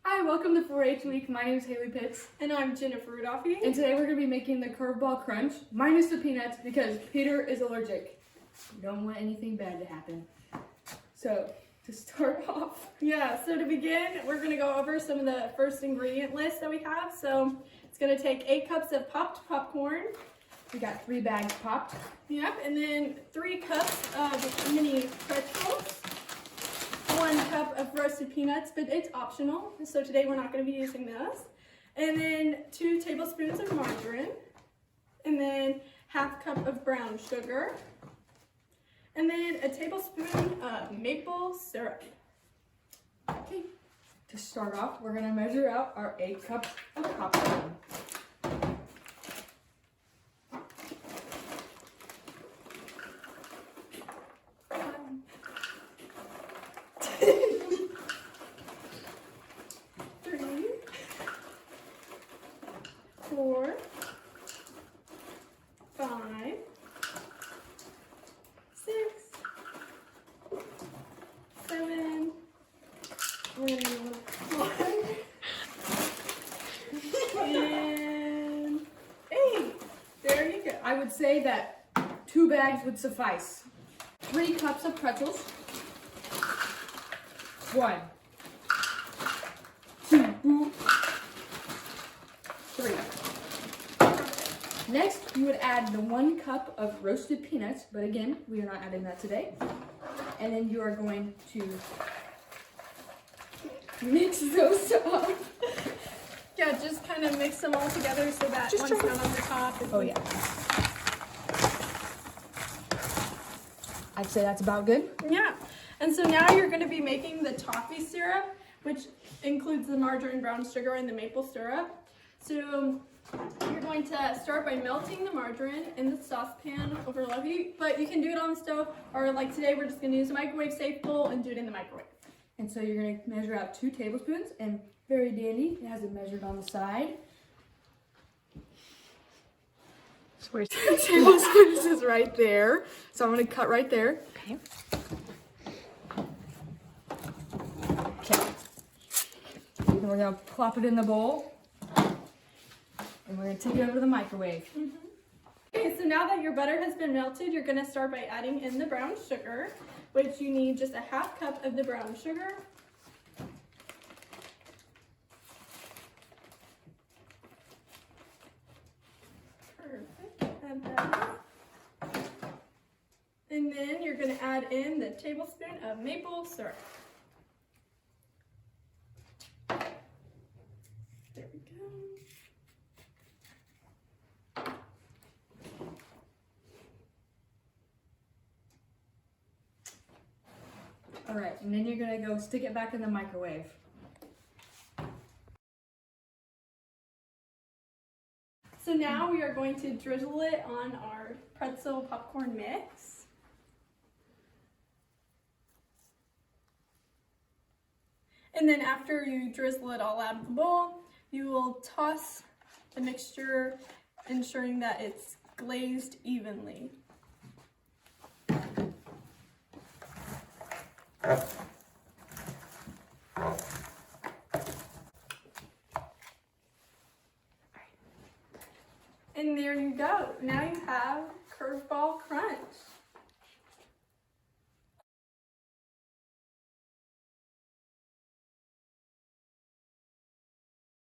Hi, welcome to 4-H Week. My name is Haley Pitts. And I'm Jennifer Rudolphy. And today we're going to be making the Curveball Crunch, minus the peanuts, because Peter is allergic. We don't want anything bad to happen. So, to start off. Yeah, so to begin, we're going to go over some of the first ingredient lists that we have. So, it's going to take 8 cups of popped popcorn. We got 3 bags popped. Yep, and then 3 cups of mini pretzels. 1 cup of roasted peanuts, but it's optional. So today we're not going to be using those. And then 2 tablespoons of margarine. And then 1/2 cup of brown sugar. And then a tablespoon of maple syrup. Okay, to start off, we're going to measure out our 8 cups of popcorn. Four, 5, 6, 7, 1, and 8. There you go. I would say that 2 bags would suffice. 3 cups of pretzels. 1, 2, 3. Next, you would add the 1 cup of roasted peanuts, but again, we are not adding that today. And then you are going to mix those up. Yeah, just kind of mix them all together so that one's not on the top. Oh yeah. I'd say that's about good. Yeah. And so now you're going to be making the toffee syrup, which includes the margarine, brown sugar, and the maple syrup. So you're going to start by melting the margarine in the saucepan over low heat, but you can do it on the stove, or like today we're just going to use a microwave safe bowl and do it in the microwave. And so you're going to measure out 2 tablespoons, and very dandy, it has it measured on the side. So where's 2 tablespoons is right there. So I'm going to cut right there. Okay. Okay. And we're going to plop it in the bowl. And we're going to take it over to the microwave. Okay, so now that your butter has been melted, you're going to start by adding in the brown sugar, which you need just a 1/2 cup of the brown sugar. Perfect. Add that. And then you're going to add in the tablespoon of maple syrup. There we go. All right, and then you're going to go stick it back in the microwave. So now we are going to drizzle it on our pretzel popcorn mix. And then after you drizzle it all out of the bowl, you will toss the mixture, ensuring that it's glazed evenly. And there you go. Now you have Curveball Crunch.